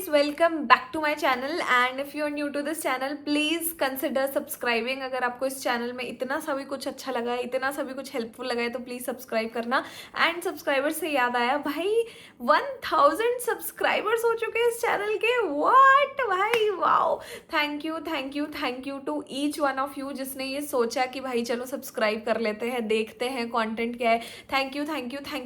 guys, welcome back to my channel and if you are new to this channel please consider subscribing। अगर आपको इस channel में इतना सभी कुछ अच्छा लगा है, इतना सभी कुछ हेल्पफुल लगा है तो प्लीज सब्सक्राइब करना। एंड सब्सक्राइबर से याद आया भाई 1000 सब्सक्राइबर्स हो चुके हैं इस चैनल के। व्हाट भाई, wow, thank you thank you thank you to each one of you जिसने ये सोचा कि भाई चलो सब्सक्राइब कर लेते हैं, देखते हैं कंटेंट क्या है। Thank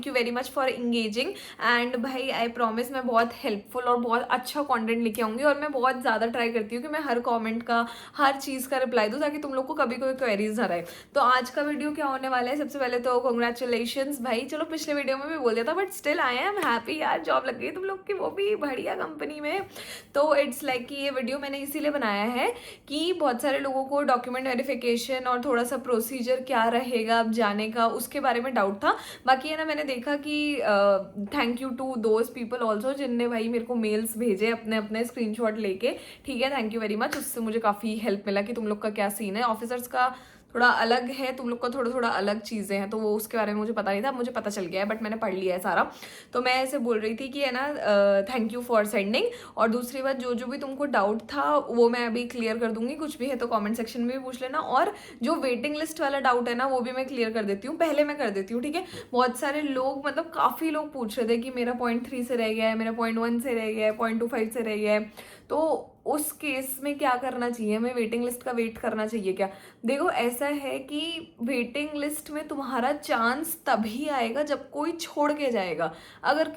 you very much for engaging. And भाई आई प्रॉमिस मैं बहुत हेल्पफुल और बहुत अच्छा कंटेंट लेके आऊँगी और मैं बहुत ज़्यादा ट्राई करती हूँ कि मैं हर कमेंट का, हर चीज़ का रिप्लाई दूँ ताकि तुम लोग को कभी कोई क्वेरीज ना रहे। तो आज का वीडियो क्या होने वाला है, सबसे पहले तो कॉन्ग्रेचुलेशंस भाई, चलो पिछले वीडियो में भी बोल दिया था but still I am happy यार, जॉब लग गई तुम लोग की, वो भी बढ़िया कंपनी में। तो इट्स लाइक कि ये वीडियो मैंने इसीलिए बनाया है कि बहुत सारे लोगों को डॉक्यूमेंट वेरिफिकेशन और थोड़ा सा प्रोसीजर क्या रहेगा अब जाने का उसके बारे में डाउट था। बाकी है ना, मैंने देखा कि thank you to those people also जिनने भाई मेरे को मेल्स भेजे अपने अपने स्क्रीनशॉट लेके। ठीक है, थैंक यू वेरी मच, उससे मुझे काफ़ी हेल्प मिला कि तुम लोग का क्या सीन है। ऑफिसर्स का थोड़ा अलग है, तुम लोग का थोड़ा अलग चीज़ें हैं, तो वो उसके बारे में मुझे पता नहीं था, मुझे पता चल गया है बट मैंने पढ़ लिया है सारा। तो मैं ऐसे बोल रही थी कि है ना, थैंक यू फॉर सेंडिंग। और दूसरी बात, जो भी तुमको डाउट था वो मैं अभी क्लियर कर दूंगी, कुछ भी है तो कमेंट सेक्शन में भी पूछ लेना। और जो वेटिंग लिस्ट वाला डाउट है ना वो भी मैं क्लियर कर देती हूँ, पहले मैं कर देती हूँ। ठीक है, बहुत सारे लोग, मतलब काफ़ी लोग पूछ रहे थे कि मेरा 0.3 से रह गया है, मेरा 0.1 से रह गया है, 0.25 से रह गया है, तो उस केस में क्या करना चाहिए, हमें वेटिंग लिस्ट का वेट करना चाहिए क्या। देखो ऐसा है कि वेटिंग लिस्ट में तुम्हारा चांस तभी आएगा जब कोई छोड़ के जाएगा। अगर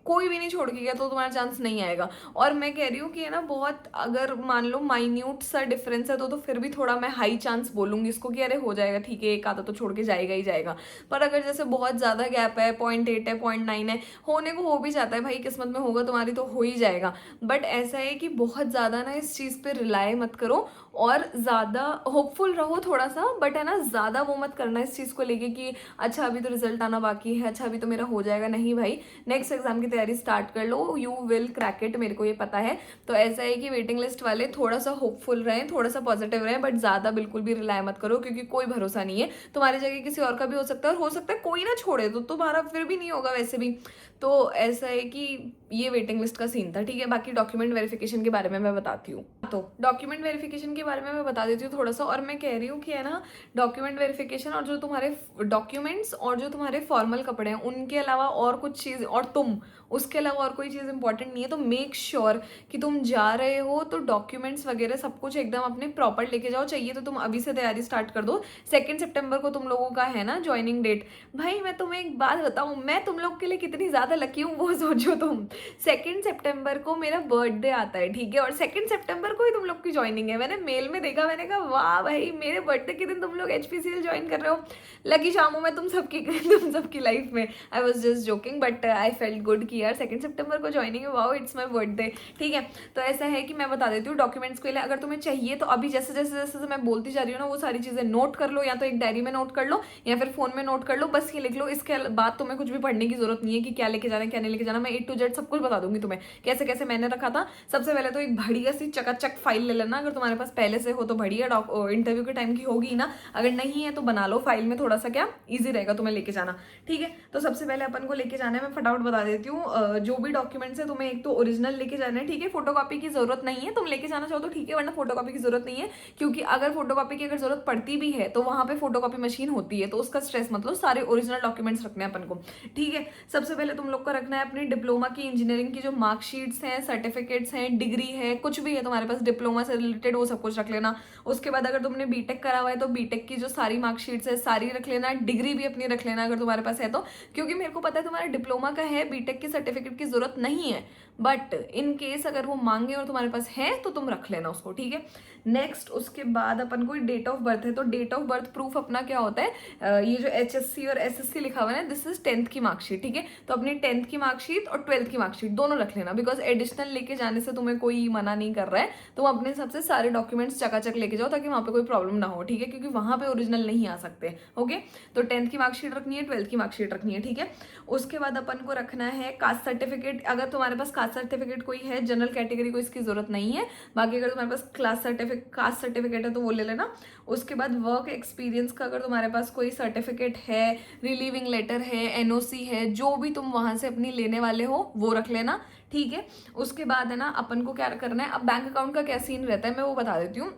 कोई भी नहीं छोड़ के गया तो तुम्हारा चांस नहीं आएगा। और मैं कह रही हूँ कि है ना, बहुत अगर मान लो माइन्यूट सा डिफरेंस है तो फिर भी थोड़ा मैं हाई चांस बोलूँगी इसको कि अरे हो जाएगा, ठीक है, एक आधा तो छोड़ के जाएगा ही जाएगा। पर अगर जैसे बहुत ज़्यादा गैप है, 0.8 है, 0.9 है, होने को हो भी जाता है भाई, किस्मत में होगा तुम्हारी तो हो ही जाएगा। बट ऐसा है कि बहुत ज़्यादा ना इस चीज़ पे रिलाई मत करो और ज़्यादा होपफुल रहो थोड़ा सा, बट है ना ज़्यादा वो मत करना इस चीज़ को लेके कि अच्छा अभी तो रिजल्ट आना बाकी है, अच्छा अभी तो मेरा हो जाएगा। नहीं भाई, नेक्स्ट एग्जाम की तैयारी स्टार्ट कर लो, यू विल क्रैक इट, मेरे को ये पता है। तो ऐसा है कि वेटिंग लिस्ट वाले थोड़ा सा होपफुल रहें, थोड़ा सा पॉजिटिव रहें, बट ज़्यादा बिल्कुल भी रिलाई मत करो क्योंकि कोई भरोसा नहीं है, तुम्हारी जगह किसी और का भी हो सकता है और हो सकता है कोई ना छोड़े तो तुम्हारा फिर भी नहीं होगा वैसे भी। तो ऐसा है कि ये वेटिंग लिस्ट का सीन था। ठीक है, बाकी डॉक्यूमेंट वेरिफिकेशन के बारे में मैं बताती हूँ। तो डॉक्यूमेंट वेरिफिकेशन के बारे में मैं बता देती हूँ थोड़ा सा। और मैं कह रही हूँ कि है ना, डॉक्यूमेंट वेरिफिकेशन और जो तुम्हारे डॉक्यूमेंट्स और जो तुम्हारे फॉर्मल कपड़े हैं उनके अलावा और कुछ चीज़, और तुम उसके अलावा और कोई चीज़ इंपॉर्टेंट नहीं है, तो मेक श्योर कि तुम जा रहे हो तो डॉक्यूमेंट्स वगैरह सब कुछ एकदम अपने प्रॉपर लेके जाओ। चाहिए तो तुम अभी से तैयारी स्टार्ट कर दो। 2 सितंबर को तुम लोगों का है ना ज्वाइनिंग डेट। भाई मैं तुम्हें एक बात बताऊँ, मैं तुम लोग के लिए कितनी ज़्यादा लकी हूँ वो सोचो तुम। 2 सितंबर को मेरा बर्थडे आता है, ठीक है, और 2 सितंबर को ही तुम लोग की ज्वाइनिंग है। मैंने मेल में देखा, मैंने कहा वाह भाई, मेरे बर्थडे के दिन तुम लोग HPCL ज्वाइन कर रहे हो। लकी शाम हूँ मैं तुम सबकी लाइफ में। I was just joking but I felt good कि यार 2 सितंबर को ज्वाइनिंग है, वाओ इट्स माई बर्थडे। ठीक है, तो ऐसा है कि मैं बता देती हूँ डॉक्यूमेंट्स के लिए अगर तुम्हें चाहिए तो अभी जैसे जैसे जैसे मैं बोलती जा रही हूँ ना वो सारी चीज़ें नोट कर लो, या तो एक डायरी में नोट कर लो या फिर फोन में नोट कर लो, बस ये लिख लो। इसके बाद तुम्हें कुछ भी पढ़ने की जरूरत नहीं है कि क्या लेके जाना है क्या नहीं लेके जाना। मैं A to Z सब कुछ बता दूंगी तुम्हें कैसे कैसे मैंने रखा था। सबसे पहले तो एक बढ़िया सी चकाचक फाइल ले लेना, अगर तुम्हारे पास पहले से हो तो बढ़िया, इंटरव्यू के टाइम की होगी ना, अगर नहीं है तो बना लो, फाइल में थोड़ा सा क्या ईजी रहेगा तुम्हें लेके जाना। ठीक है, तो सबसे पहले अपन को लेके जाना है, मैं फटाफट बता देती हूँ। जो भी डॉक्यूमेंट्स है तुम्हें एक तो ओरिजिनल लेके जाना है, ठीक है, फोटोकॉपी की जरूरत नहीं है, तुम लेके जाना चाहो तो ठीक है, वरना फोटोकॉपी की जरूरत नहीं है, क्योंकि अगर फोटोकॉपी की अगर जरूरत पड़ती भी है तो वहां पे फोटोकॉपी मशीन होती है, तो उसका स्ट्रेस मत लो, सारे ओरिजिनल डॉक्यूमेंट्स रखने हैं अपन को। ठीक है, सबसे पहले तुम लोग को रखना है अपनी डिप्लोमा की, इंजीनियरिंग की जो मार्कशीट्स हैं, सर्टिफिकेट्स हैं, डिग्री है, कुछ भी है तुम्हारे पास डिप्लोमा से रिलेटेड वो सब कुछ रख लेना। उसके बाद अगर तुमने बीटेक करा हुआ है तो बीटेक की जो सारी मार्कशीट्स है सारी रख लेना, डिग्री भी अपनी रख लेना अगर तुम्हारे पास है तो, क्योंकि मेरे को पता है तुम्हारा डिप्लोमा का है, बीटेक की सर्टिफिकेट की जरूरत नहीं है, बट इन केस अगर वो मांगे और तुम्हारे पास है तो तुम रख लेना उसको। ठीक है, नेक्स्ट उसके बाद अपन को डेट ऑफ बर्थ है, तो डेट ऑफ बर्थ प्रूफ अपना क्या होता है, ये जो HSC और SSC लिखा हुआ है ना, दिस इज 10th की मार्कशीट। ठीक है, तो अपनी 10th की मार्कशीट और 12th की मार्कशीट दोनों रख लेना, बिकॉज एडिशनल लेके जाने से तुम्हें कोई मना नहीं कर रहा है, तुम अपने हिसाब से सारे डॉक्यूमेंट्स चकाचक लेके जाओ ताकि वहाँ पे कोई प्रॉब्लम ना हो। ठीक है, क्योंकि वहाँ पे ओरिजिनल नहीं आ सकते। ओके, तो 10th की मार्कशीट रखनी है, 12th की मार्कशीट रखनी है। ठीक है, उसके बाद अपन को रखना है कास्ट सर्टिफिकेट, अगर तुम्हारे पास कास्ट सर्टिफिकेट कोई है, जनरल कैटेगरी को इसकी जरूरत नहीं है, बाकी अगर तुम्हारे पास कास्ट सर्टिफिकेट है तो वो ले लेना। उसके बाद वर्क एक्सपीरियंस का अगर तुम्हारे पास कोई सर्टिफिकेट है, रिलीविंग लेटर है, एनओसी है, जो भी तुम वहां से अपनी लेने वाले हो वो रख लेना, ठीक है। उसके बाद है ना अपन को क्या करना है, अब बैंक अकाउंट का क्या सीन रहता है मैं वो बता देती हूँ।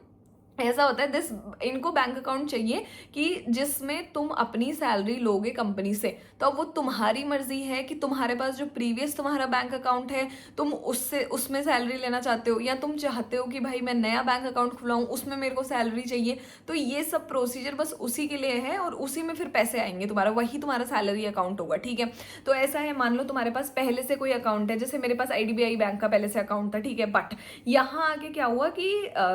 ऐसा होता है इनको बैंक अकाउंट चाहिए कि जिसमें तुम अपनी सैलरी लोगे कंपनी से, तो अब वो तुम्हारी मर्जी है कि तुम्हारे पास जो प्रीवियस तुम्हारा बैंक अकाउंट है तुम उसमें सैलरी लेना चाहते हो, या तुम चाहते हो कि भाई मैं नया बैंक अकाउंट खुलाऊं उसमें मेरे को सैलरी चाहिए। तो ये सब प्रोसीजर बस उसी के लिए है और उसी में फिर पैसे आएंगे तुम्हारा, वही तुम्हारा सैलरी अकाउंट होगा, ठीक है। तो ऐसा है, मान लो तुम्हारे पास पहले से कोई अकाउंट है, जैसे मेरे पास IDBI बैंक का पहले से अकाउंट था, ठीक है। बट यहाँ आके क्या हुआ कि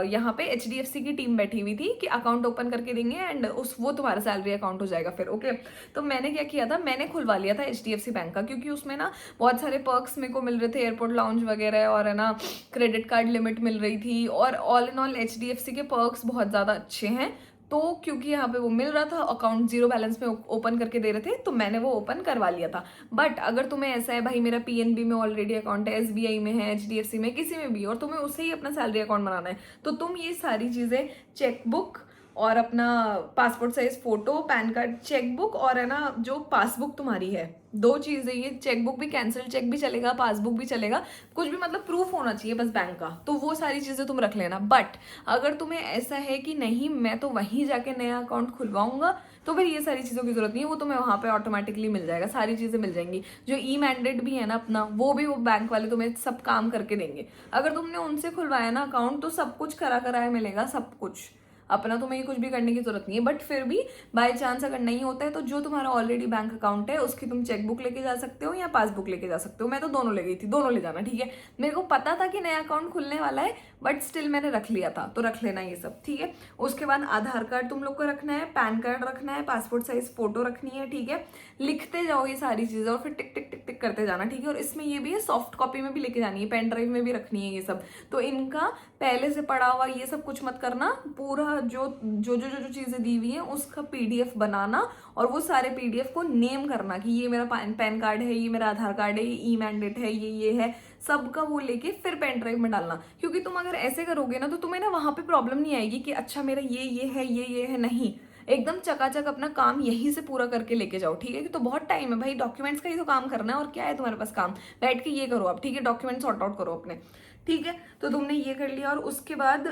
यहाँ पे HDFC की टीम बैठी हुई थी कि अकाउंट ओपन करके देंगे एंड वो तुम्हारा सैलरी अकाउंट हो जाएगा फिर, ओके। तो मैंने क्या किया था, मैंने खुलवा लिया था HDFC बैंक का, क्योंकि उसमें ना बहुत सारे पर्क्स मेरे को मिल रहे थे, एयरपोर्ट लाउंज वगैरह, और है ना क्रेडिट कार्ड लिमिट मिल रही थी, और ऑल इन ऑल HDFC के पर्क्स बहुत ज़्यादा अच्छे हैं। तो क्योंकि यहाँ पे वो मिल रहा था, अकाउंट 0 बैलेंस में ओपन करके दे रहे थे, तो मैंने वो ओपन करवा लिया था। बट अगर तुम्हें ऐसा है भाई मेरा PNB में ऑलरेडी अकाउंट है, SBI में है, HDFC में, किसी में भी, और तुम्हें उससे ही अपना सैलरी अकाउंट बनाना है, तो तुम ये सारी चीज़ें, चेकबुक और अपना passport size photo, pan card, chequebook, और है ना जो पासबुक तुम्हारी है, 2 चीज़ें, ये चेकबुक भी, कैंसिल चेक भी चलेगा, पासबुक भी चलेगा, कुछ भी मतलब प्रूफ होना चाहिए बस बैंक का, तो वो सारी चीज़ें तुम रख लेना। बट अगर तुम्हें ऐसा है कि नहीं मैं तो वहीं जाके नया अकाउंट खुलवाऊंगा, तो फिर ये सारी चीज़ों की जरूरत नहीं है, वो तुम्हें वहाँ पे ऑटोमेटिकली मिल जाएगा, सारी चीज़ें मिल जाएंगी। जो मैंडेट भी है ना अपना, वो भी वो बैंक वाले तुम्हें सब काम करके देंगे। अगर तुमने उनसे खुलवाया ना अकाउंट तो सब कुछ करा कराया मिलेगा, सब कुछ अपना, तुम्हें ये कुछ भी करने की जरूरत नहीं है। बट फिर भी बाय चांस अगर नहीं होता है तो जो तुम्हारा ऑलरेडी बैंक अकाउंट है उसकी तुम चेकबुक लेके जा सकते हो या पासबुक लेके जा सकते हो। मैं तो दोनों ले गई थी, दोनों ले जाना, ठीक है। मेरे को पता था कि नया अकाउंट खुलने वाला है, बट स्टिल मैंने रख लिया था, तो रख लेना ये सब, ठीक है। उसके बाद आधार कार्ड तुम लोग को रखना है, पैन कार्ड रखना है, पासपोर्ट साइज फोटो रखनी है, ठीक है। लिखते जाओ ये सारी चीजें और फिर टिक टिक टिक टिक करते जाना, ठीक है। और इसमें ये भी है, सॉफ्ट कॉपी में भी लेके जानी है, पेन ड्राइव में भी रखनी है ये सब। तो इनका पहले से पड़ा हुआ ये सब कुछ मत करना, पूरा जो जो जो जो चीजें दी हुई है उसका PDF बनाना, और वो सारे PDF को नेम करना कि ये मेरा पैन कार्ड है, ये मेरा आधार कार्ड है, ये मैंडेट है, ये है, सबका वो लेके फिर पेन ड्राइव में डालना। क्योंकि तुम अगर ऐसे करोगे ना तो तुम्हें ना वहां पे प्रॉब्लम नहीं आएगी कि अच्छा मेरा ये है, नहीं, एकदम चकाचक अपना काम यहीं से पूरा करके लेके जाओ, ठीक है। कि तो बहुत टाइम है भाई, डॉक्यूमेंट्स का ही तो काम करना है, और क्या है तुम्हारे पास काम, बैठ के ये करो आप, ठीक है। डॉक्यूमेंट सॉर्ट आउट करो अपने, ठीक है। तो तुमने ये कर लिया, और उसके बाद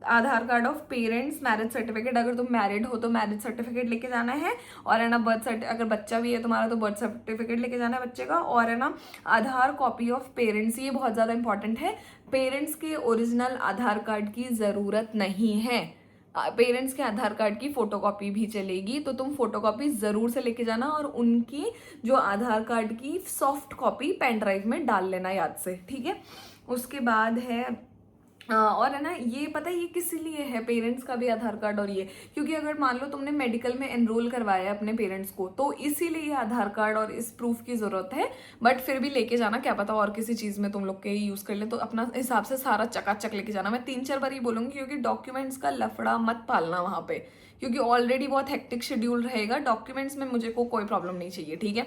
Aadhaar card of parents, marriage certificate, अगर तुम मैरिड हो तो मैरिज सर्टिफिकेट लेके जाना है, और है ना बर्थ सर्टिफिकेट, अगर बच्चा भी है तुम्हारा तो बर्थ सर्टिफिकेट लेके जाना है बच्चे का, और है ना आधार कॉपी ऑफ पेरेंट्स, ये बहुत ज़्यादा इंपॉर्टेंट है। पेरेंट्स के ओरिजिनल आधार कार्ड की ज़रूरत नहीं है, पेरेंट्स के आधार कार्ड की फोटोकॉपी भी चलेगी, तो तुम फोटोकॉपी जरूर से लेके जाना, और उनकी जो आधार कार्ड की सॉफ्ट कॉपी पेन ड्राइव में डाल लेना याद से, ठीक है। उसके बाद है और है ना ये पता है ये किस लिए है, पेरेंट्स का भी आधार कार्ड, और ये क्योंकि अगर मान लो तुमने मेडिकल में एनरोल करवाया है अपने पेरेंट्स को, तो इसीलिए ये आधार कार्ड और इस प्रूफ की जरूरत है। बट फिर भी लेके जाना, क्या पता और किसी चीज में तुम लोग के यूज कर ले, तो अपना हिसाब से सारा चकाचक लेके जाना। मैं 3-4 बार ही बोलूंगी, क्योंकि डॉक्यूमेंट्स का लफड़ा मत पालना वहां पे, क्योंकि ऑलरेडी बहुत हेक्टिक शेड्यूल रहेगा। डॉक्यूमेंट्स में मुझे को कोई प्रॉब्लम नहीं चाहिए, ठीक है।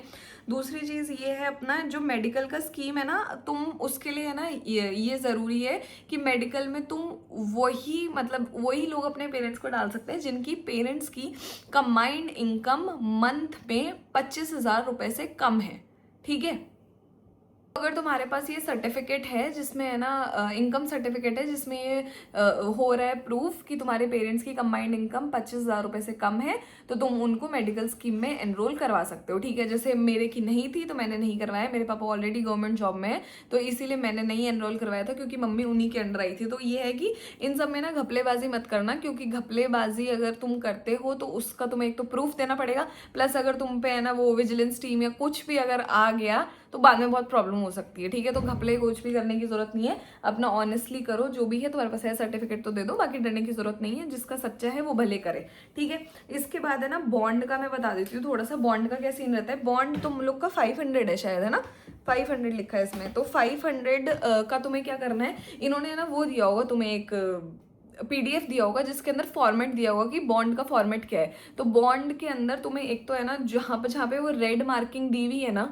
दूसरी चीज़ ये है अपना जो मेडिकल का स्कीम है ना, तुम उसके लिए है ना ये ज़रूरी है कि मेडिकल में तुम वही लोग अपने पेरेंट्स को डाल सकते हैं जिनकी पेरेंट्स की कंबाइंड इनकम मंथ में 25,000 रुपये से कम है, ठीक है। अगर तुम्हारे पास ये सर्टिफिकेट है जिसमें है ना इनकम सर्टिफिकेट है जिसमें ये हो रहा है प्रूफ कि तुम्हारे पेरेंट्स की कंबाइंड इनकम 25,000 रुपये से कम है, तो तुम उनको मेडिकल स्कीम में एनरोल करवा सकते हो, ठीक है। जैसे मेरे की नहीं थी तो मैंने नहीं करवाया, मेरे पापा ऑलरेडी गवर्नमेंट जॉब में है तो इसीलिए मैंने नहीं एनरोल करवाया था, क्योंकि मम्मी उन्हीं के अंडर आई थी। तो ये है कि इन सब में ना घपलेबाजी मत करना, क्योंकि घपलेबाजी अगर तुम करते हो तो उसका तुम्हें एक तो प्रूफ देना पड़ेगा, प्लस अगर तुम पे है ना वो विजिलेंस टीम या कुछ भी अगर आ गया तो बाद में बहुत प्रॉब्लम हो सकती है, ठीक है। तो घपले कुछ भी करने की जरूरत नहीं है, अपना ऑनेस्टली करो, जो भी है तुम्हारे पास है सर्टिफिकेट तो दे दो, बाकी डरने की जरूरत नहीं है, जिसका सच्चा है वो भले करे, ठीक है। इसके बाद है ना बॉन्ड का मैं बता देती हूँ थोड़ा सा, बॉन्ड का क्या सीन रहता है। बॉन्ड तुम लोग का 500 है शायद, है ना, 500 लिखा है इसमें। तो 500 का तुम्हें क्या करना है, इन्होंने ना वो दिया होगा तुम्हें एक PDF दिया होगा जिसके अंदर फॉर्मेट दिया होगा कि बॉन्ड का फॉर्मेट क्या है। तो बॉन्ड के अंदर तुम्हें एक तो है ना जहाँ पे वो रेड मार्किंग दी हुई है ना,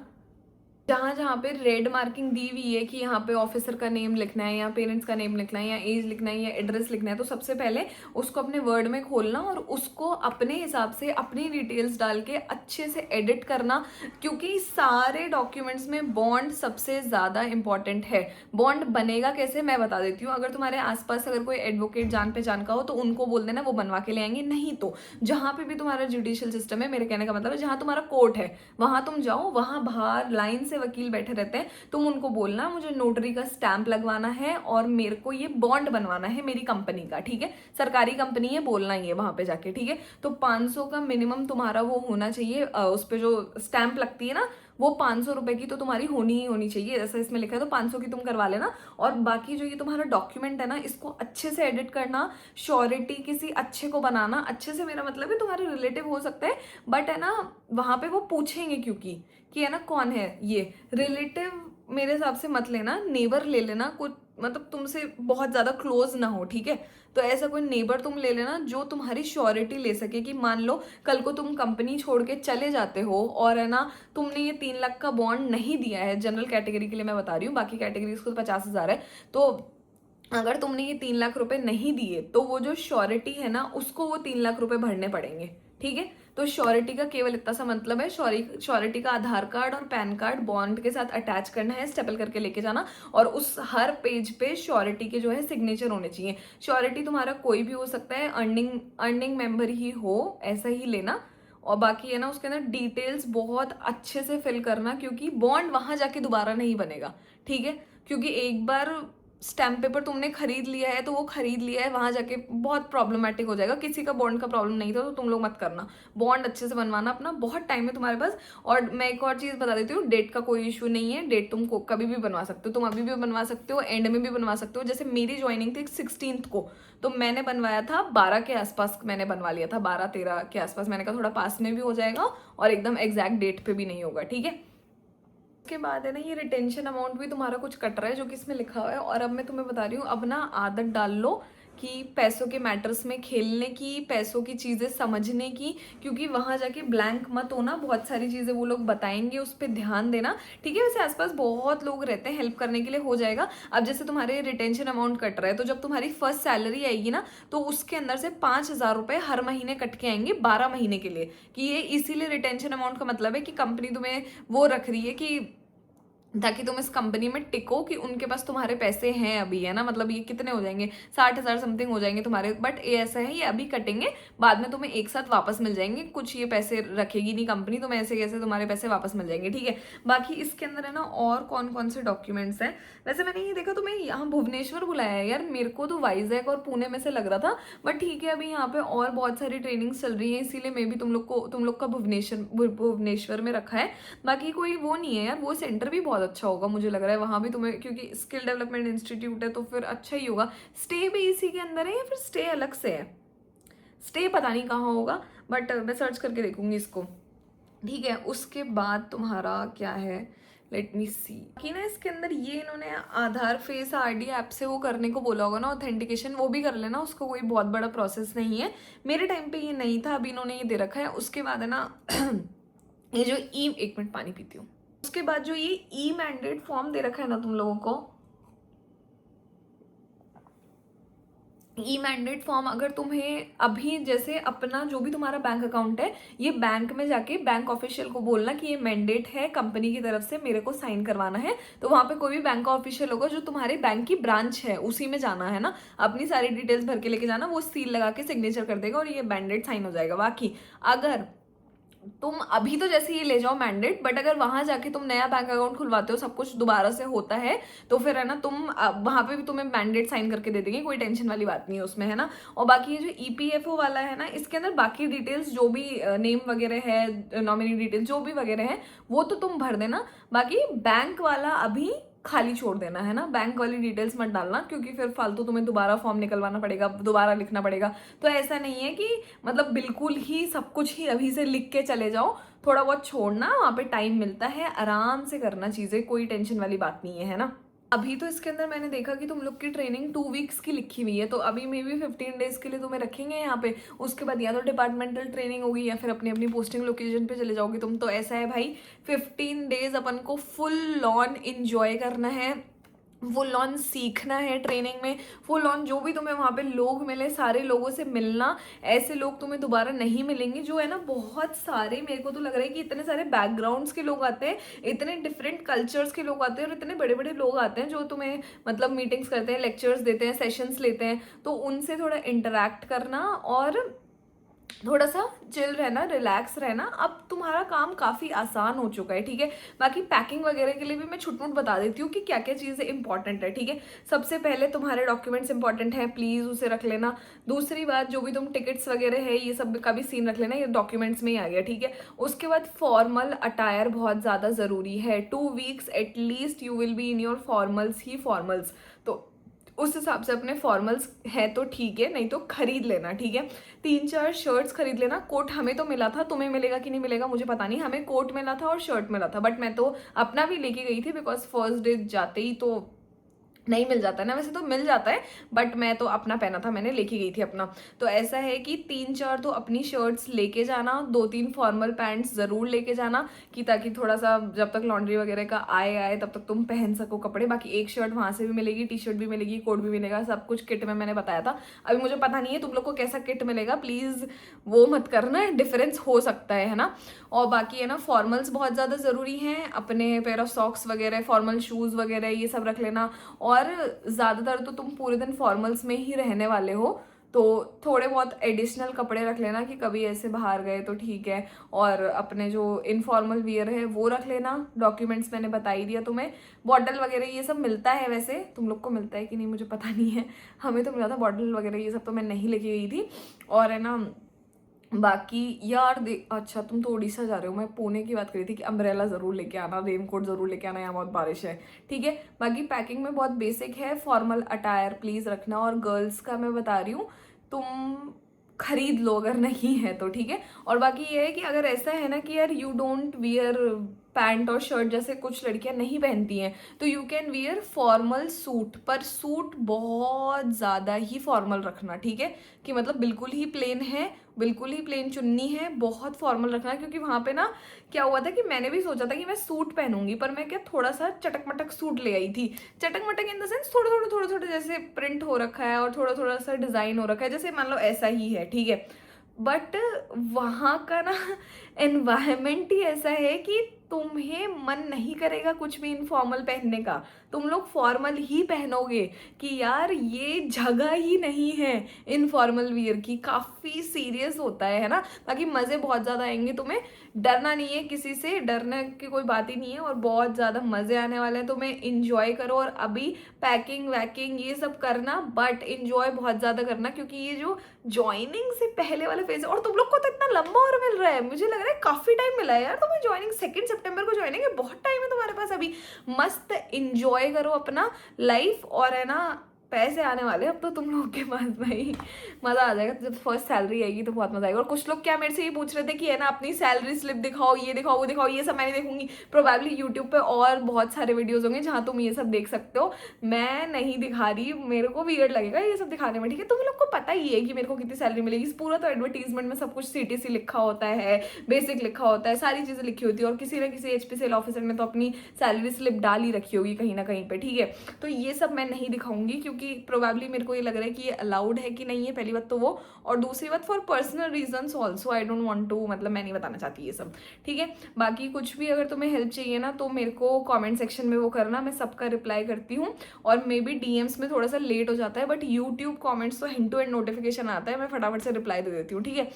जहाँ जहाँ पे रेड मार्किंग दी हुई है कि यहाँ पे ऑफिसर का नेम लिखना है या पेरेंट्स का नेम लिखना है या एज लिखना है या एड्रेस लिखना है, तो सबसे पहले उसको अपने वर्ड में खोलना और उसको अपने हिसाब से अपनी डिटेल्स डाल के अच्छे से एडिट करना, क्योंकि सारे डॉक्यूमेंट्स में बॉन्ड सबसे ज़्यादा इंपॉर्टेंट है। बॉन्ड बनेगा कैसे मैं बता देती हूँ। अगर तुम्हारे आसपास अगर कोई एडवोकेट जान पहचान का हो तो उनको बोल देना, वो बनवा के ले आएंगे। नहीं तो जहाँ पे भी तुम्हारा जुडिशियल सिस्टम है, मेरे कहने का मतलब है जहाँ तुम्हारा कोर्ट है वहाँ तुम जाओ, वहाँ बाहर लाइन से वकील बैठे रहते हैं, तुम उनको बोलना मुझे नोटरी का स्टैंप लगवाना है और मेरे को ये बॉन्ड बनवाना है मेरी कंपनी का, ठीक है, सरकारी कंपनी है, बोलना ही है वहां पे जाके, ठीक है। तो 500 का मिनिमम तुम्हारा वो होना चाहिए, उस पर जो स्टैंप लगती है ना वो 500 रुपए की तो तुम्हारी होनी ही होनी चाहिए, जैसा इसमें लिखा है, तो 500 की तुम करवा लेना। और बाकी जो ये तुम्हारा डॉक्यूमेंट है ना, इसको अच्छे से एडिट करना, श्योरिटी किसी अच्छे को बनाना। अच्छे से मेरा मतलब है तुम्हारे रिलेटिव हो सकते हैं, बट है ना वहां पे वो पूछेंगे क्योंकि कि है ना कौन है ये रिलेटिव। मेरे हिसाब से मत लेना, नेबर ले लेना, कुछ मतलब तुमसे बहुत ज्यादा क्लोज ना हो, ठीक है। तो ऐसा कोई नेबर तुम ले लेना जो तुम्हारी श्योरिटी ले सके कि मान लो कल को तुम कंपनी छोड़ के चले जाते हो और है ना तुमने ये 3 लाख का बॉन्ड नहीं दिया है, जनरल कैटेगरी के लिए मैं बता रही हूँ, बाकी कैटेगरीज को 50,000 है। तो अगर तुमने ये 3 लाख रुपए नहीं दिए तो वो जो श्योरिटी है ना उसको वो 3 लाख रुपए भरने पड़ेंगे, ठीक है। तो श्योरिटी का केवल इतना सा मतलब है, श्योरिटी का आधार कार्ड और पैन कार्ड बॉन्ड के साथ अटैच करना है, स्टेपल करके लेके जाना, और उस हर पेज पे श्योरिटी के जो है सिग्नेचर होने चाहिए। श्योरिटी तुम्हारा कोई भी हो सकता है, अर्निंग मेंबर ही हो, ऐसा ही लेना। और बाकी है ना उसके अंदर डिटेल्स बहुत अच्छे से फिल करना, क्योंकि बॉन्ड वहां जाके दोबारा नहीं बनेगा, ठीक है। क्योंकि एक बार स्टैम्प पेपर तुमने खरीद लिया है तो वो खरीद लिया है, वहां जाके बहुत प्रॉब्लमेटिक हो जाएगा। किसी का बॉन्ड का प्रॉब्लम नहीं था तो तुम लोग मत करना, बॉन्ड अच्छे से बनवाना अपना, बहुत टाइम है तुम्हारे पास। और मैं एक और चीज बता देती हूँ, डेट का कोई इशू नहीं है, डेट तुम कभी भी बनवा सकते हो, तुम अभी भी बनवा सकते हो, एंड में भी बनवा सकते हो। जैसे मेरी ज्वाइनिंग थी 16 को, तो मैंने बनवाया था 12 के आसपास, मैंने बनवा लिया था 12-13 के आसपास। मैंने कहा थोड़ा पास में भी हो जाएगा और एकदम एग्जैक्ट डेट पे भी नहीं होगा, ठीक है। उसके बाद है ना ये रिटेंशन अमाउंट भी तुम्हारा कुछ कट रहा है जो कि इसमें लिखा हुआ है। और अब मैं तुम्हें बता रही हूँ, अब ना आदत डाल लो कि पैसों के मैटर्स में खेलने की, पैसों की चीज़ें समझने की, क्योंकि वहां जाके ब्लैंक मत होना, बहुत सारी चीज़ें वो लोग बताएंगे, उस पर ध्यान देना, ठीक है। वैसे आसपास बहुत लोग रहते हैं, हेल्प करने के लिए हो जाएगा। अब जैसे तुम्हारे रिटेंशन अमाउंट कट रहा है, तो जब तुम्हारी फर्स्ट सैलरी आएगी ना तो उसके अंदर से 5,000 रुपये हर महीने कट के आएंगे 12 महीने के लिए, कि ये इसीलिए रिटेंशन अमाउंट का मतलब है कि कंपनी तुम्हें वो रख रही है कि ताकि तुम इस कंपनी में टिको, कि उनके पास तुम्हारे पैसे हैं अभी, है ना। मतलब ये कितने हो जाएंगे, 60,000 समथिंग हो जाएंगे तुम्हारे, बट ये ऐसा है ये अभी कटेंगे, बाद में तुम्हें एक साथ वापस मिल जाएंगे। कुछ ये पैसे रखेगी नहीं कंपनी, तुम्हें ऐसे कैसे तुम्हारे पैसे वापस मिल जाएंगे, ठीक है। बाकी इसके अंदर है ना और कौन कौन से डॉक्यूमेंट्स हैं। वैसे मैंने ये देखा तुम्हें यहाँ भुवनेश्वर बुलाया है यार, मेरे को तो वाइजैक और पुणे में से लग रहा था, बट ठीक है अभी यहाँ पे और बहुत सारी ट्रेनिंग्स चल रही है, इसीलिए मैं भी तुम लोग का भुवनेश्वर में रखा है। बाकी कोई वो नहीं है यार, वो सेंटर भी बहुत अच्छा होगा मुझे लग रहा है वहां भी तुम्हें, क्योंकि स्किल डेवलपमेंट इंस्टीट्यूट है तो फिर अच्छा ही होगा। स्टे भी इसी के अंदर है या फिर स्टे अलग से है, स्टे पता नहीं कहाँ होगा, बट मैं सर्च करके देखूंगी इसको, ठीक है। उसके बाद तुम्हारा क्या है, लेट मी सी कि ना इसके अंदर ये इन्होंने आधार फेस आरडी ऐप से वो करने को बोला होगा ना ऑथेंटिकेशन, वो भी कर लेना, उसको कोई बहुत बड़ा प्रोसेस नहीं है। मेरे टाइम पे ये नहीं था, अभी इन्होंने ये दे रखा है। उसके बाद है ना ये जो एक मिनट पानी पीती हूँ। उसके बाद जो ये ई मैंडेट फॉर्म दे रखा है ना तुम लोगों को, ई मैंडेट फॉर्म अगर तुम्हें अभी जैसे अपना जो भी तुम्हारा बैंक अकाउंट है, ये बैंक में जाके बैंक ऑफिशियल को बोलना कि ये मैंडेट है कंपनी की तरफ से, मेरे को साइन करवाना है। तो वहां पे कोई भी बैंक ऑफिशियल होगा जो तुम्हारे बैंक की ब्रांच है, उसी में जाना है ना, अपनी सारी डिटेल्स भर के लेके जाना, वो सील लगा के सिग्नेचर कर देगा और ये मैंडेट साइन हो जाएगा। बाकी अगर तुम अभी तो जैसे ये ले जाओ मैंडेट, बट अगर वहां जाके तुम नया बैंक अकाउंट खुलवाते हो, सब कुछ दोबारा से होता है, तो फिर है ना तुम वहां पे भी तुम्हें मैंडेट साइन करके दे देंगे, कोई टेंशन वाली बात नहीं है उसमें, है ना। और बाकी ये जो ईपीएफओ वाला है ना, इसके अंदर बाकी डिटेल्स जो भी नेम वगैरह है, नॉमिनी डिटेल्स जो भी वगैरह है वो तो तुम भर देना। बाकी बैंक वाला अभी खाली छोड़ देना, है ना, बैंक वाली डिटेल्स मत डालना, क्योंकि फिर फालतू तुम्हें दोबारा फॉर्म निकलवाना पड़ेगा, दोबारा लिखना पड़ेगा। तो ऐसा नहीं है कि मतलब बिल्कुल ही सब कुछ ही अभी से लिख के चले जाओ, थोड़ा बहुत छोड़ना, वहां पे टाइम मिलता है, आराम से करना चीजें, कोई टेंशन वाली बात नहीं है ना। अभी तो इसके अंदर मैंने देखा कि तुम लोग की ट्रेनिंग 2 वीक्स की लिखी हुई है, तो अभी मे बी 15 डेज के लिए तुम्हें रखेंगे यहाँ पे। उसके बाद या तो डिपार्टमेंटल ट्रेनिंग होगी या फिर अपनी अपनी पोस्टिंग लोकेशन पे चले जाओगे तुम। तो ऐसा है भाई, 15 डेज अपन को फुल ऑन इंजॉय करना है, फुल ऑन सीखना है ट्रेनिंग में, फुल ऑन जो भी तुम्हें वहाँ पे लोग मिले सारे लोगों से मिलना। ऐसे लोग तुम्हें दोबारा नहीं मिलेंगे जो है ना, बहुत सारे, मेरे को तो लग रहा है कि इतने सारे बैकग्राउंड्स के लोग आते हैं, इतने डिफरेंट कल्चर्स के लोग आते हैं और इतने बड़े बड़े लोग आते हैं जो तुम्हें मतलब मीटिंग्स करते हैं, लेक्चर्स देते हैं, सेशंस लेते हैं। तो उनसे थोड़ा इंटरेक्ट करना और थोड़ा सा चिल रहना, रिलैक्स रहना। अब तुम्हारा काम काफ़ी आसान हो चुका है, ठीक है। बाकी पैकिंग वगैरह के लिए भी मैं छुटमुट बता देती हूँ कि क्या क्या चीज़ें इंपॉर्टेंट है, ठीक है। सबसे पहले तुम्हारे डॉक्यूमेंट्स इंपॉर्टेंट हैं, प्लीज़ उसे रख लेना। दूसरी बात, जो भी तुम टिकट्स वगैरह है ये सब का भी सीन रख लेना, ये डॉक्यूमेंट्स में ही आ गया, ठीक है। उसके बाद फॉर्मल अटायर बहुत ज़्यादा ज़रूरी है। 2 weeks at least you will be in your formals he formals. तो उस हिसाब से अपने फॉर्मल्स है तो ठीक है, नहीं तो खरीद लेना, ठीक है। 3-4 शर्ट्स खरीद लेना। कोट हमें तो मिला था, तुम्हें मिलेगा कि नहीं मिलेगा मुझे पता नहीं, हमें कोट मिला था और शर्ट मिला था, बट मैं तो अपना भी लेके गई थी बिकॉज फर्स्ट डे जाते ही तो नहीं मिल जाता है ना, वैसे तो मिल जाता है बट मैं तो अपना पहना था, मैंने लेके गई थी अपना। तो ऐसा है कि 3-4 तो अपनी शर्ट्स लेके जाना, 2-3 फॉर्मल पैंट्स ज़रूर लेके जाना कि ताकि थोड़ा सा जब तक लॉन्ड्री वगैरह का आए तब तक तुम पहन सको कपड़े। बाकी एक शर्ट वहाँ से भी मिलेगी, टी शर्ट भी मिलेगी, कोट भी मिलेगा, सब कुछ किट में मैंने बताया था। अभी मुझे पता नहीं है तुम लोग को कैसा किट मिलेगा, प्लीज़ वो मत करना, डिफरेंस हो सकता है ना। और बाकी है ना, फॉर्मल्स बहुत ज़्यादा ज़रूरी हैं, अपने पेयर ऑफ सॉक्स वगैरह, फॉर्मल शूज़ वगैरह ये सब रख लेना। और ज़्यादातर तो तुम पूरे दिन फॉर्मल्स में ही रहने वाले हो, तो थोड़े बहुत एडिशनल कपड़े रख लेना कि कभी ऐसे बाहर गए तो ठीक है। और अपने जो इनफॉर्मल वियर है वो रख लेना। डॉक्यूमेंट्स मैंने बता ही दिया तुम्हें। बॉटल वगैरह ये सब मिलता है, वैसे तुम लोग को मिलता है कि नहीं मुझे पता नहीं है, हमें तो मिला था बॉटल वगैरह ये सब, तो मैं नहीं लेके गई थी। और है ना, बाकी यार अच्छा तुम तो उड़ीसा जा रहे हो, मैं पुणे की बात करी थी कि अम्ब्रेला ज़रूर लेके आना, रेनकोट ज़रूर लेके आना, यहाँ बहुत बारिश है, ठीक है। बाकी पैकिंग में बहुत बेसिक है, फॉर्मल अटायर प्लीज़ रखना। और गर्ल्स का मैं बता रही हूँ, तुम खरीद लो अगर नहीं है तो, ठीक है। और बाकी ये है कि अगर ऐसा है ना कि यार यू डोंट वियर पैंट और शर्ट जैसे कुछ लड़कियां नहीं पहनती हैं, तो you can wear formal suit, पर सूट बहुत ज़्यादा ही फॉर्मल रखना, ठीक है। कि मतलब बिल्कुल ही प्लेन है, बिल्कुल ही प्लेन चुन्नी है, बहुत फॉर्मल रखना। क्योंकि वहाँ पे ना क्या हुआ था कि मैंने भी सोचा था कि मैं सूट पहनूंगी, पर मैं क्या थोड़ा सा चटक मटक सूट ले आई थी। चटक मटक इन द सेंस थोड़े थोड़े जैसे प्रिंट हो रखा है और थोड़ा थोड़ा सा डिज़ाइन हो रखा है, जैसे मान लो ऐसा ही है, ठीक है। बट वहाँ का ना एनवायरमेंट ही ऐसा है कि तुम्हें मन नहीं करेगा कुछ भी इनफॉर्मल पहनने का, तुम लोग फॉर्मल ही पहनोगे कि यार ये जगह ही नहीं है इनफॉर्मल वियर की। काफ़ी सीरियस होता है ना। बाकी मज़े बहुत ज़्यादा आएंगे, तुम्हें डरना नहीं है, किसी से डरने की कोई बात ही नहीं है, और बहुत ज़्यादा मज़े आने वाले हैं। तुम्हें इंजॉय करो, और अभी पैकिंग वैकिंग ये सब करना, बट इंजॉय बहुत ज़्यादा करना, क्योंकि ये जो ज्वाइनिंग से पहले वाला फेज है, और तुम लोग को तो इतना लंबा और मिल रहा है, मुझे लग रहा है काफ़ी टाइम मिला है यार तुम्हें ज्वाइनिंग। 2 सितंबर को ज्वाइनिंग है, बहुत टाइम है तुम्हारे पास अभी। मस्त इंजॉय करो अपना लाइफ, और है ना पैसे आने वाले अब तो तुम लोग के पास भाई, मज़ा आ जाएगा। जब फर्स्ट सैलरी आएगी तो बहुत मज़ा आएगा। और कुछ लोग क्या मेरे से ये पूछ रहे थे कि है ना अपनी सैलरी स्लिप दिखाओ, ये दिखाओ वो दिखाओ, ये सब मैंने देखूंगी प्रोबेबली यूट्यूब पे, और बहुत सारे वीडियोस होंगे जहाँ तुम ये सब देख सकते हो। मैं नहीं दिखा रही, मेरे को वियर्ड लगेगा ये सब दिखाने में, ठीक है। तुम लोग को पता ही है कि मेरे को कितनी सैलरी मिलेगी, पूरा तो एडवर्टीजमेंट में सब कुछ CTC लिखा होता है, बेसिक लिखा होता है, सारी चीज़ें लिखी होती है, और किसी ना किसी HPCL ऑफिसर ने तो अपनी सैलरी स्लिप डाल ही रखी होगी कहीं ना कहीं पे, ठीक है। तो ये सब मैं नहीं दिखाऊंगी, क्योंकि प्रोबेबली मेरे को ये लग रहा है कि ये अलाउड है कि नहीं है, पहली बात तो वो, और दूसरी बात for personal reasons also I don't want to, मतलब मैं नहीं बताना चाहती ये सब, ठीक है। बाकी कुछ भी अगर तुम्हें हेल्प चाहिए ना, तो मेरे को कमेंट सेक्शन में वो करना, मैं सबका रिप्लाई करती हूँ। और मे बी DMs में थोड़ा सा लेट हो जाता है, बट यूट्यूब कॉमेंट्स तो हैंड टू हैंड नोटिफिकेशन आता है, मैं फटाफट से रिप्लाई दे देती हूँ, ठीक है।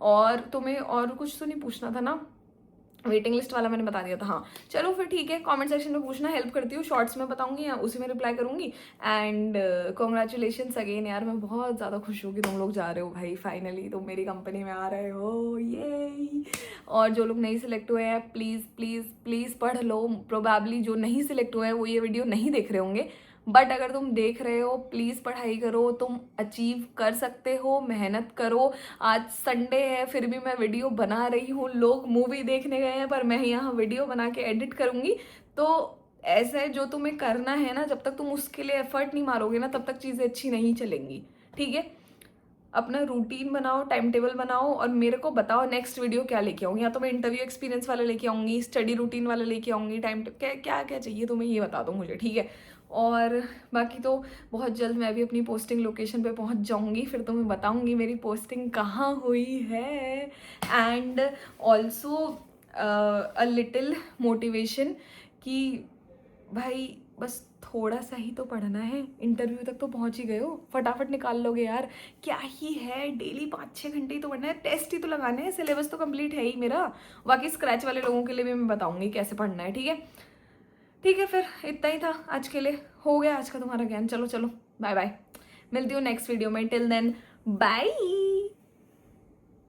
और तुम्हें और कुछ तो नहीं पूछना था ना, वेटिंग लिस्ट वाला मैंने बता दिया था, हाँ। चलो फिर ठीक है, कमेंट सेक्शन में पूछना, हेल्प करती हूँ, शॉर्ट्स में बताऊंगी या उसी में रिप्लाई करूंगी। एंड कॉन्ग्रेचुलेशंस अगेन यार, मैं बहुत ज़्यादा खुश हूँ कि तुम लोग जा रहे हो भाई, फाइनली तुम मेरी कंपनी में आ रहे हो, ये। और जो लोग नहीं सिलेक्ट हुए हैं प्लीज़ प्लीज़ प्लीज़ पढ़ लो। प्रोबेबली जो नहीं सिलेक्ट हुए हैं वो ये वीडियो नहीं देख रहे होंगे, बट अगर तुम देख रहे हो प्लीज़ पढ़ाई करो, तुम अचीव कर सकते हो, मेहनत करो। आज संडे है फिर भी मैं वीडियो बना रही हूँ, लोग मूवी देखने गए हैं पर मैं यहाँ वीडियो बना के एडिट करूँगी, तो ऐसा है, जो तुम्हें करना है ना, जब तक तुम उसके लिए एफर्ट नहीं मारोगे ना, तब तक चीज़ें अच्छी नहीं चलेंगी, ठीक है। अपना रूटीन बनाओ, टाइम टेबल बनाओ, और मेरे को बताओ नेक्स्ट वीडियो क्या लेके आऊँगी। या तो मैं इंटरव्यू एक्सपीरियंस वाला लेके आऊँगी, स्टडी रूटीन वाला लेके आऊँगी, टाइम क्या क्या क्या चाहिए तुम्हें ये बता दो मुझे, ठीक है। और बाकी तो बहुत जल्द मैं भी अपनी पोस्टिंग लोकेशन पे पहुंच जाऊंगी, फिर तो मैं बताऊंगी मेरी पोस्टिंग कहाँ हुई है। And also a little motivation कि भाई बस थोड़ा सा ही तो पढ़ना है, इंटरव्यू तक तो पहुंच ही गए हो, फटाफट निकाल लोगे यार। क्या ही है, डेली 5-6 घंटे ही तो पढ़ना है, टेस्ट ही तो लगाने हैं, सिलेबस तो कंप्लीट है ही मेरा। बाकी स्क्रैच वाले लोगों के लिए भी मैं बताऊंगी कैसे पढ़ना है, ठीक है। ठीक है, फिर इतना ही था आज के लिए, हो गया आज का तुम्हारा ज्ञान। चलो चलो, बाय बाय, मिलती हूँ नेक्स्ट वीडियो में। Till then bye.